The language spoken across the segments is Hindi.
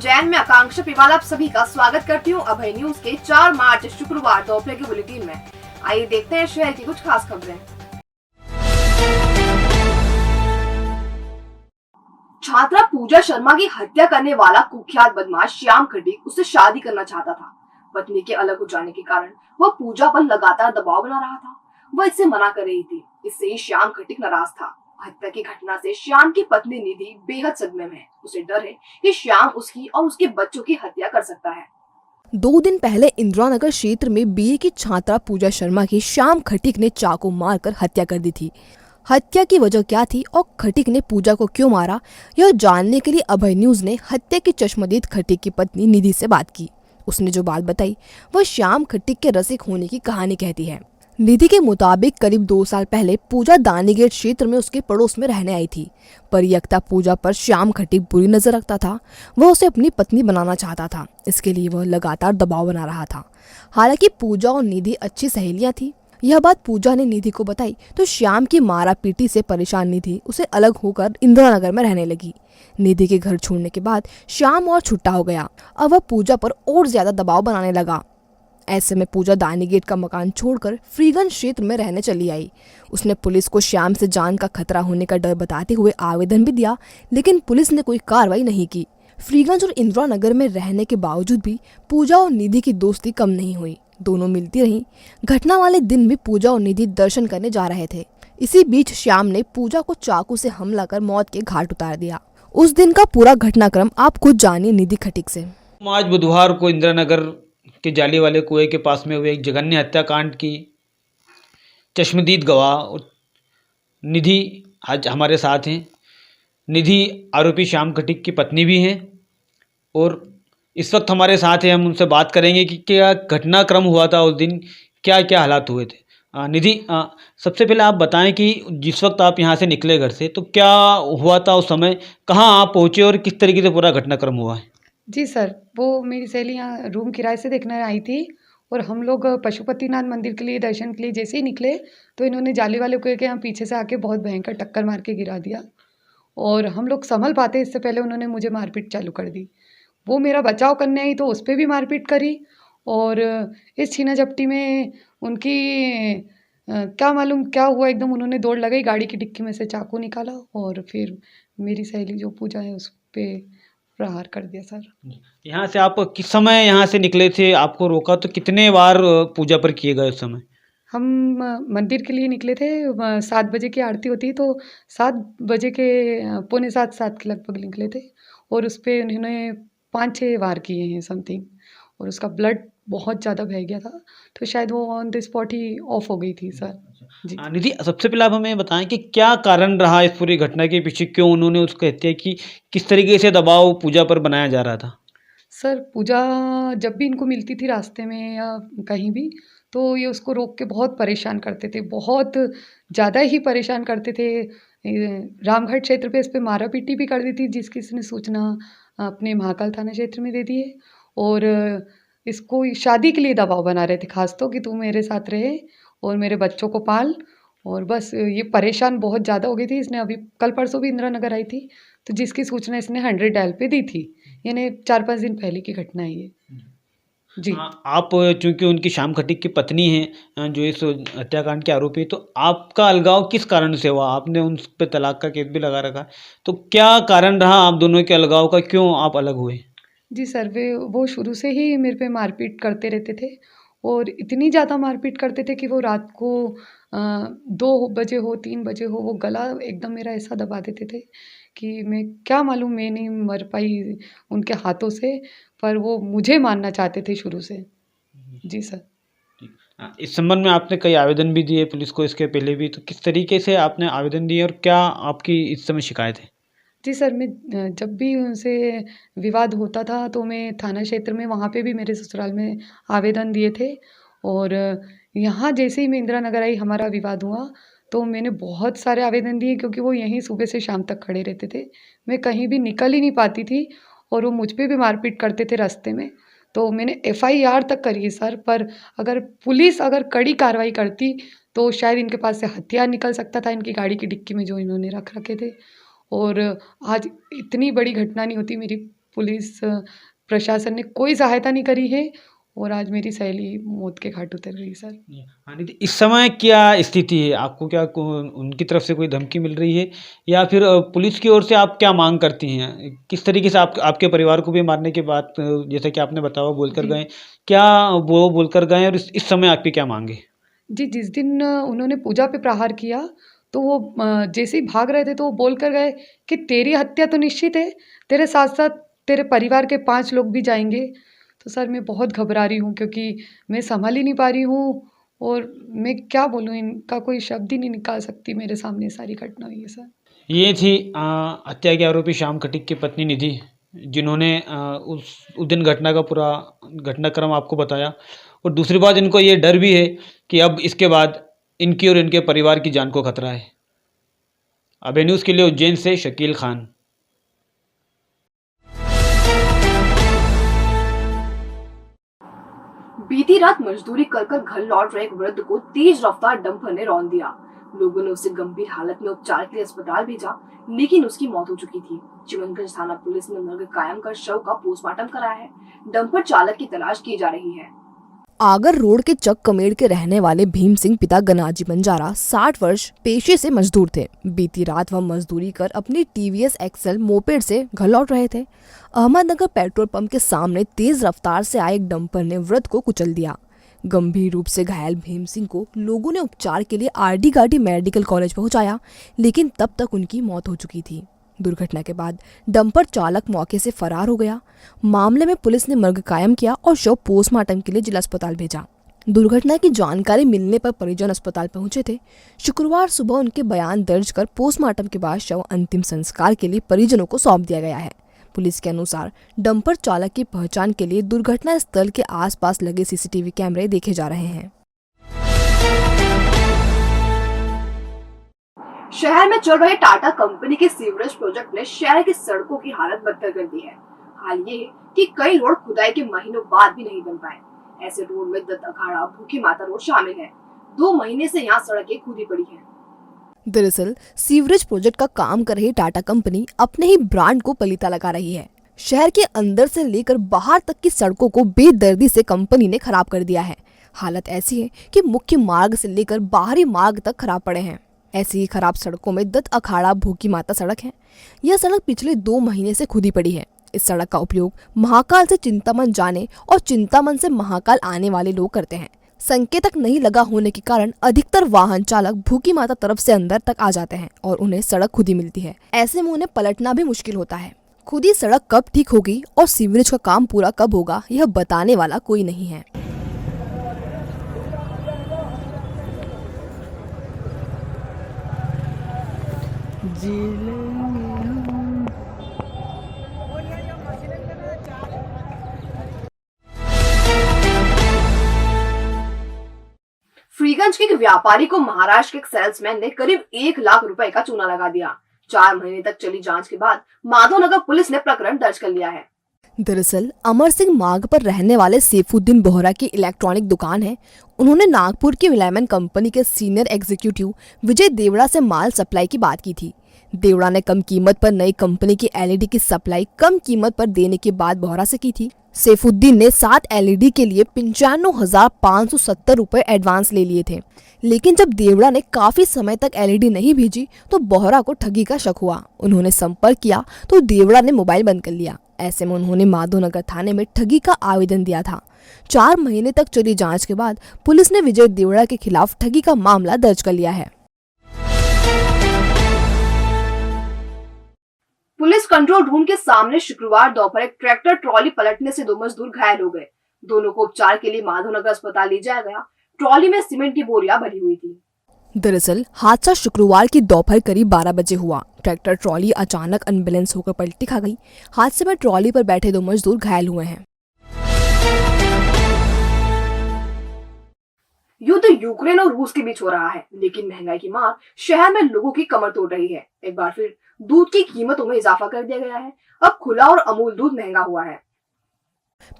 उज्जैन में आकांक्षा पिवाल आप सभी का स्वागत करती हूँ अभय न्यूज के 4 मार्च शुक्रवार दोपहर के बुलेटिन में। आइए देखते हैं शहर की कुछ खास खबरें। छात्रा पूजा शर्मा की हत्या करने वाला कुख्यात बदमाश श्याम खटीक उससे शादी करना चाहता था। पत्नी के अलग हो जाने के कारण वह पूजा पर लगातार दबाव बना रहा था। वह इससे मना कर रही थी। इससे श्याम खटीक नाराज था। हत्या की घटना से श्याम की पत्नी निधि बेहद सदमे में है। उसे डर है कि श्याम उसकी और उसके बच्चों की हत्या कर सकता है। 2 दिन पहले इंदिरानगर क्षेत्र में बीए की छात्रा पूजा शर्मा की श्याम खटीक ने चाकू मारकर हत्या कर दी थी। हत्या की वजह क्या थी और खटीक ने पूजा को क्यों मारा, यह जानने के लिए अभय न्यूज ने हत्या की चश्मदीद खटीक की पत्नी निधि से बात की। उसने जो बात बताई वह श्याम खटीक के रसिक होने की कहानी कहती है। निधि के मुताबिक करीब 2 साल पहले पूजा दानीगेट क्षेत्र में उसके पड़ोस में रहने आई थी। परियक्ता पूजा पर श्याम खटीक बुरी नजर रखता था। वह उसे अपनी पत्नी बनाना चाहता था। इसके लिए वह लगातार दबाव बना रहा था। हालांकि पूजा और निधि अच्छी सहेलियां थी। यह बात पूजा ने निधि को बताई तो श्याम की मारा पीटी से परेशान निधि उसे अलग होकर इंदिरानगर में रहने लगी। निधि के घर छोड़ने के बाद श्याम और छुट्टा हो गया। अब वह पूजा पर और ज्यादा दबाव बनाने लगा। ऐसे में पूजा दानीगेट का मकान छोड़कर फ्रीगंज क्षेत्र में रहने चली आई। उसने पुलिस को श्याम से जान का खतरा होने का डर बताते हुए आवेदन भी दिया, लेकिन पुलिस ने कोई कार्रवाई नहीं की। फ्रीगंज और इंदिरानगर में रहने के बावजूद भी पूजा और निधि की दोस्ती कम नहीं हुई। दोनों मिलती रहीं। घटना वाले दिन भी पूजा और निधि दर्शन करने जा रहे थे। इसी बीच श्याम ने पूजा को चाकू से हमला कर मौत के घाट उतार दिया। उस दिन का पूरा घटनाक्रम आप खुद जानिए निधि खटीक से। आज बुधवार को इंदिरानगर के जाली वाले कुएं के पास में हुए एक जघन्य हत्याकांड की चश्मदीद गवाह निधि आज हमारे साथ हैं। निधि आरोपी श्याम खटीक की पत्नी भी हैं और इस वक्त हमारे साथ हैं। हम उनसे बात करेंगे कि क्या घटनाक्रम हुआ था उस दिन, क्या क्या हालात हुए थे। निधि, सबसे पहले आप बताएं कि जिस वक्त आप यहाँ से निकले घर से तो क्या हुआ था उस समय, कहाँ आप पहुँचे और किस तरीके से पूरा घटनाक्रम हुआ है। जी सर, वो मेरी सहेली यहाँ रूम किराए से देखने आई थी और हम लोग पशुपतिनाथ मंदिर के लिए दर्शन के लिए जैसे ही निकले तो इन्होंने जाली वाले कुएं के यहाँ पीछे से आके बहुत भयंकर टक्कर मार के गिरा दिया और हम लोग संभल पाते इससे पहले उन्होंने मुझे मारपीट चालू कर दी। वो मेरा बचाव करने आई तो उस पर भी मारपीट करी और इस छीना झपटी में उनकी क्या मालूम क्या हुआ, एकदम उन्होंने दौड़ लगाई, गाड़ी की डिक्की में से चाकू निकाला और फिर मेरी सहेली जो पूजा है उस पर प्रहार कर दिया। सर, यहाँ से आप किस समय यहाँ से निकले थे, आपको रोका तो कितने बार पूजा पर किए गए उस समय। हम मंदिर के लिए निकले थे। 7 बजे की आरती होती तो 7 बजे के पौने 7 के लगभग निकले थे और उस पर उन्होंने 5-6 वार किए हैं समथिंग और उसका ब्लड बहुत ज़्यादा बह गया था तो शायद वो on the spot he of हो गई थी। सर जी। निधि, सबसे पहले आप हमें बताएं कि क्या कारण रहा इस पूरी घटना के पीछे, क्यों उन्होंने उसको हत्या की, किस तरीके से दबाव पूजा पर बनाया जा रहा था। सर, पूजा जब भी इनको मिलती थी रास्ते में या कहीं भी तो ये उसको रोक के बहुत परेशान करते थे, बहुत ज़्यादा ही परेशान करते थे। रामगढ़ क्षेत्र पे इस पे मारा पीटी भी कर दी थी जिसकी इसने सूचना अपने महाकाल थाना क्षेत्र में दे दी है और इसको शादी के लिए दबाव बना रहे थे खास तो कि तू मेरे साथ रहे और मेरे बच्चों को पाल और बस। ये परेशान बहुत ज़्यादा हो गई थी। इसने अभी कल परसों भी इंदिरानगर आई थी तो जिसकी सूचना इसने 100 डायल पे दी थी, यानी 4-5 दिन पहले की घटना है ये। जी। आप चूंकि उनकी श्याम खटीक की पत्नी हैं जो इस हत्याकांड के आरोपी है, तो आपका अलगाव किस कारण से हुआ। आपने उन पर तलाक का केस भी लगा रखा, तो क्या कारण रहा आप दोनों के अलगाव का, क्यों आप अलग हुए। जी सर, वो शुरू से ही मेरे पे मारपीट करते रहते थे और इतनी ज़्यादा मारपीट करते थे कि वो रात को 2 बजे हो 3 बजे हो वो गला एकदम मेरा ऐसा दबा देते थे कि मैं क्या मालूम मैं नहीं मर पाई उनके हाथों से, पर वो मुझे मारना चाहते थे शुरू से। जी सर। इस संबंध में आपने कई आवेदन भी दिए पुलिस को इसके पहले भी, तो किस तरीके से आपने आवेदन दिए और क्या आपकी इस समय शिकायत है। जी सर, मैं जब भी उनसे विवाद होता था तो मैं थाना क्षेत्र में वहाँ पे भी मेरे ससुराल में आवेदन दिए थे और यहाँ जैसे ही मैं इंदिरानगर आई हमारा विवाद हुआ तो मैंने बहुत सारे आवेदन दिए क्योंकि वो यहीं सुबह से शाम तक खड़े रहते थे। मैं कहीं भी निकल ही नहीं पाती थी और वो मुझ पे भी मारपीट करते थे रास्ते में। तो मैंने FIR तक करी है सर, पर अगर पुलिस कड़ी कार्रवाई करती तो शायद इनके पास से हथियार निकल सकता था इनकी गाड़ी की डिक्की में जो इन्होंने रख रखे थे और आज इतनी बड़ी घटना नहीं होती। मेरी पुलिस प्रशासन ने कोई सहायता नहीं करी है और आज मेरी सहेली मौत के घाट उतर गई सर। हाँ निधि, इस समय क्या स्थिति है? आपको क्या उनकी तरफ से कोई धमकी मिल रही है या फिर पुलिस की ओर से आप क्या मांग करती हैं? किस तरीके से आपके परिवार को भी मारने के बाद जैसे कि आपने बताया बोलकर जी। गए, क्या वो बोलकर गए और इस समय आपकी क्या मांग है? जी, जिस दिन उन्होंने पूजा पे प्रहार किया, तो वो जैसे ही भाग रहे थे तो वो बोल कर गए कि तेरी हत्या तो निश्चित है, तेरे साथ-साथ तेरे परिवार के 5 लोग भी जाएँगे। तो सर मैं बहुत घबरा रही हूँ क्योंकि मैं सँभल ही नहीं पा रही हूँ और मैं क्या बोलूँ, इनका कोई शब्द ही नहीं निकाल सकती, मेरे सामने सारी घटना हुई है सर। ये थी हत्या के आरोपी श्याम खटीक की पत्नी निधि, जिन्होंने उस दिन घटना का पूरा घटनाक्रम आपको बताया। और दूसरी बात, इनको ये डर भी है कि अब इसके बाद इनकी और इनके परिवार की जान को खतरा है। अब न्यूज़ के लिए उज्जैन से शकील खान। बीती रात मजदूरी कर घर लौट रहे एक वृद्ध को तेज रफ्तार डंपर ने रौंद दिया। लोगों ने उसे गंभीर हालत में उपचार के लिए अस्पताल भेजा, लेकिन उसकी मौत हो चुकी थी। चिमनगंज थाना पुलिस ने मृग कायम कर शव का पोस्टमार्टम कराया है। डंपर चालक की तलाश की जा रही है। आगर रोड के चक कमेड़ के रहने वाले भीम सिंह पिता गनाजी बंजारा 60 वर्ष पेशे से मजदूर थे। बीती रात वह मजदूरी कर अपनी टीवीएस एक्सेल मोपेड से घर लौट रहे थे। अहमदनगर पेट्रोल पंप के सामने तेज रफ्तार से आए एक डंपर ने वृद्ध को कुचल दिया। गंभीर रूप से घायल भीम सिंह को लोगों ने उपचार के लिए आरडी गार्डी मेडिकल कॉलेज पहुंचाया, लेकिन तब तक उनकी मौत हो चुकी थी। दुर्घटना के बाद डंपर चालक मौके से फरार हो गया। मामले में पुलिस ने मर्ग कायम किया और शव पोस्टमार्टम के लिए जिला अस्पताल भेजा। दुर्घटना की जानकारी मिलने पर परिजन अस्पताल पहुंचे थे। शुक्रवार सुबह उनके बयान दर्ज कर पोस्टमार्टम के बाद शव अंतिम संस्कार के लिए परिजनों को सौंप दिया गया है। पुलिस के अनुसार डंपर चालक की पहचान के लिए दुर्घटना स्थल के आसपास लगे सीसीटीवी कैमरे देखे जा रहे हैं। शहर में चल रहे टाटा कंपनी के सीवरेज प्रोजेक्ट ने शहर की सड़कों की हालत बदतर कर दी है। हाल ये है कि कई रोड खुदाई के महीनों बाद भी नहीं बन पाए। ऐसे रोड में दत्त अखाड़ा, भूखी माता रोड शामिल है। 2 महीने से यहाँ सड़कें खुदी पड़ी हैं। दरअसल सीवरेज प्रोजेक्ट का काम कर रही टाटा कंपनी अपने ही ब्रांड को पलीता लगा रही है। शहर के अंदर से लेकर बाहर तक की सड़कों को बेदर्दी से कंपनी ने खराब कर दिया है। हालत ऐसी है कि मुख्य मार्ग से लेकर बाहरी मार्ग तक खराब पड़े हैं। ऐसी ही खराब सड़कों में दत्त अखाड़ा, भूखी माता सड़क है। यह सड़क पिछले 2 महीने से खुदी पड़ी है। इस सड़क का उपयोग महाकाल से चिंतामन जाने और चिंतामन से महाकाल आने वाले लोग करते हैं। संकेतक नहीं लगा होने के कारण अधिकतर वाहन चालक भूखी माता तरफ से अंदर तक आ जाते हैं और उन्हें सड़क खुदी मिलती है। ऐसे में उन्हें पलटना भी मुश्किल होता है। खुदी सड़क कब ठीक होगी और सीवरेज का काम पूरा कब होगा, यह बताने वाला कोई नहीं है। फ्रीगंज के एक व्यापारी को महाराष्ट्र के एक सेल्समैन ने करीब 1 लाख रुपए का चूना लगा दिया। 4 महीने तक चली जांच के बाद माधवनगर पुलिस ने प्रकरण दर्ज कर लिया है। दरअसल अमर सिंह मार्ग पर रहने वाले सैफुद्दीन बोहरा की इलेक्ट्रॉनिक दुकान है। उन्होंने नागपुर की विलायमन कंपनी के सीनियर एग्जीक्यूटिव विजय देवड़ा से माल सप्लाई की बात की थी। देवड़ा ने कम कीमत पर नई कंपनी की एलईडी की सप्लाई कम कीमत पर देने की बात बोहरा से की थी। सैफुद्दीन ने 7 एलईडी के लिए 95,570 रुपए एडवांस ले लिए थे, लेकिन जब देवड़ा ने काफी समय तक एलईडी नहीं भेजी तो बोहरा को ठगी का शक हुआ। उन्होंने संपर्क किया तो देवड़ा ने मोबाइल बंद कर लिया। ऐसे में उन्होंने माधवनगर थाने में ठगी का आवेदन दिया था। 4 महीने तक चली जांच के बाद पुलिस ने विजय देवड़ा के खिलाफ ठगी का मामला दर्ज कर लिया है। पुलिस कंट्रोल रूम के सामने शुक्रवार दोपहर एक ट्रैक्टर ट्रॉली पलटने से 2 मजदूर घायल हो गए। दोनों को उपचार के लिए माधवनगर अस्पताल ले जाया गया। ट्रॉली में सीमेंट की बोरियां भरी हुई थी। दरअसल हादसा शुक्रवार की दोपहर करीब 12 बजे हुआ। ट्रैक्टर ट्रॉली अचानक अनबैलेंस होकर पलटी खा गई। हादसे में ट्रॉली पर बैठे 2 मजदूर घायल हुए हैं। युद्ध यूक्रेन और रूस के बीच हो रहा है, लेकिन महंगाई की मार शहर में लोगों की कमर तोड़ रही है। एक बार फिर दूध की कीमतों में इजाफा कर दिया गया है। अब खुला और अमूल दूध महंगा हुआ है।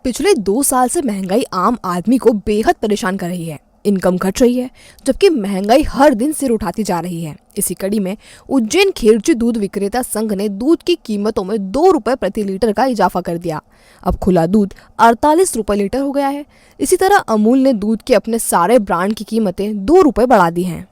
पिछले 2 साल से महंगाई आम आदमी को बेहद परेशान कर रही है। इनकम घट रही है, जबकि महंगाई हर दिन सिर उठाती जा रही है। इसी कड़ी में उज्जैन खेरची दूध विक्रेता संघ ने दूध की कीमतों में 2 रुपए प्रति लीटर का इजाफा कर दिया। अब खुला दूध 48 रुपए लीटर हो गया है। इसी तरह अमूल ने दूध के अपने सारे ब्रांड की कीमतें 2 रुपए बढ़ा दी हैं।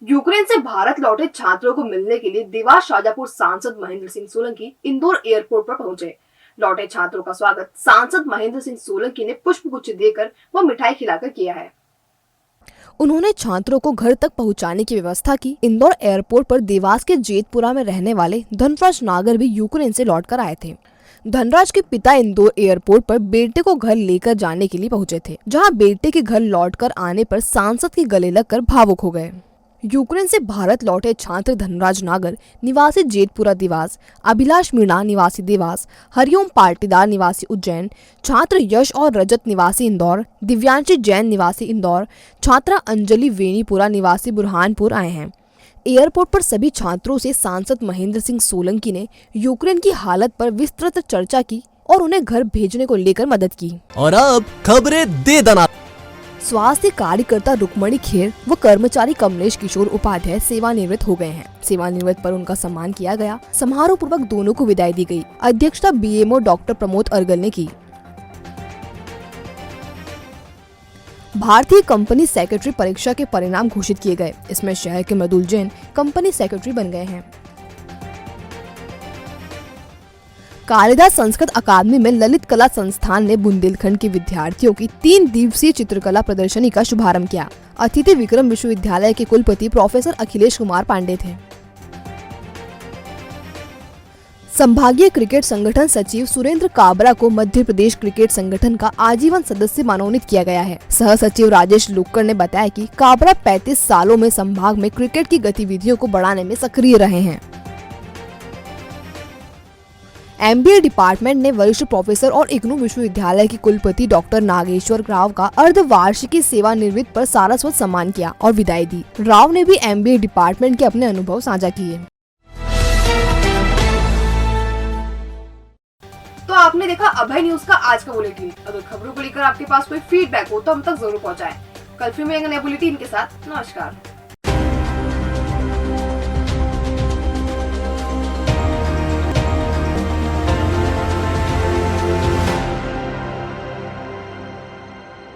यूक्रेन से भारत लौटे छात्रों को मिलने के लिए देवास शाजापुर सांसद महेंद्र सिंह सोलंकी इंदौर एयरपोर्ट पर पहुंचे। लौटे छात्रों का स्वागत सांसद महेंद्र सिंह सोलंकी ने पुष्पगुच्छ देकर व मिठाई खिलाकर किया है। उन्होंने छात्रों को घर तक पहुंचाने की व्यवस्था की। इंदौर एयरपोर्ट पर देवास के जेतपुरा में रहने वाले धनराज नागर भी यूक्रेन से लौटकर आए थे। धनराज के पिता इंदौर एयरपोर्ट पर बेटे को घर लेकर जाने के लिए पहुंचे थे, जहां बेटे के घर लौटकर आने पर सांसद के गले लगकर भावुक हो गए। यूक्रेन से भारत लौटे छात्र धनराज नागर निवासी जेतपुरा देवास, अभिलाष मीणा निवासी देवास, हरिओम पाटीदार निवासी उज्जैन, छात्र यश और रजत निवासी इंदौर, दिव्यांशी जैन निवासी इंदौर, छात्रा अंजलि वेनीपुरा निवासी बुरहानपुर आए हैं। एयरपोर्ट पर सभी छात्रों से सांसद महेंद्र सिंह सोलंकी ने यूक्रेन की हालत पर विस्तृत चर्चा की और उन्हें घर भेजने को लेकर मदद की। और अब खबरें दे दना। स्वास्थ्य कार्यकर्ता रुक्मणी खेर व कर्मचारी कमलेश किशोर उपाध्याय सेवानिवृत्त हो गए हैं। सेवानिवृत्त पर उनका सम्मान किया गया। समारोह पूर्वक दोनों को विदाई दी गई। अध्यक्षता बीएमओ डॉक्टर प्रमोद अर्गल ने की। भारतीय कंपनी सेक्रेटरी परीक्षा के परिणाम घोषित किए गए। इसमें शहर के मृदुल जैन कंपनी सेक्रेटरी बन गए हैं। कालिदास संस्कृत अकादमी में ललित कला संस्थान ने बुंदेलखंड के विद्यार्थियों की 3 दिवसीय चित्रकला प्रदर्शनी का शुभारंभ किया। अतिथि विक्रम विश्वविद्यालय के कुलपति प्रोफेसर अखिलेश कुमार पांडे थे। संभागीय क्रिकेट संगठन सचिव सुरेंद्र काबरा को मध्य प्रदेश क्रिकेट संगठन का आजीवन सदस्य मनोनीत किया गया है। सह सचिव राजेश लुक्कड़ ने बताया कि काबरा 35 सालों में संभाग में क्रिकेट की गतिविधियों को बढ़ाने में सक्रिय रहे हैं। एमबीए डिपार्टमेंट ने वरिष्ठ प्रोफेसर और इग्नू विश्वविद्यालय के कुलपति डॉक्टर नागेश्वर राव का अर्धवार्षिकी सेवानिवृत्त पर सारस्वत सम्मान किया और विदाई दी। राव ने भी एमबीए डिपार्टमेंट के अपने अनुभव साझा किए। तो आपने देखा अभय न्यूज का आज का बुलेटिन। अगर खबरों को लेकर आपके पास कोई फीडबैक हो तो हम तक जरूर पहुंचाएं। कल फिर मिलेंगे नए बुलेटिन के साथ। नमस्कार।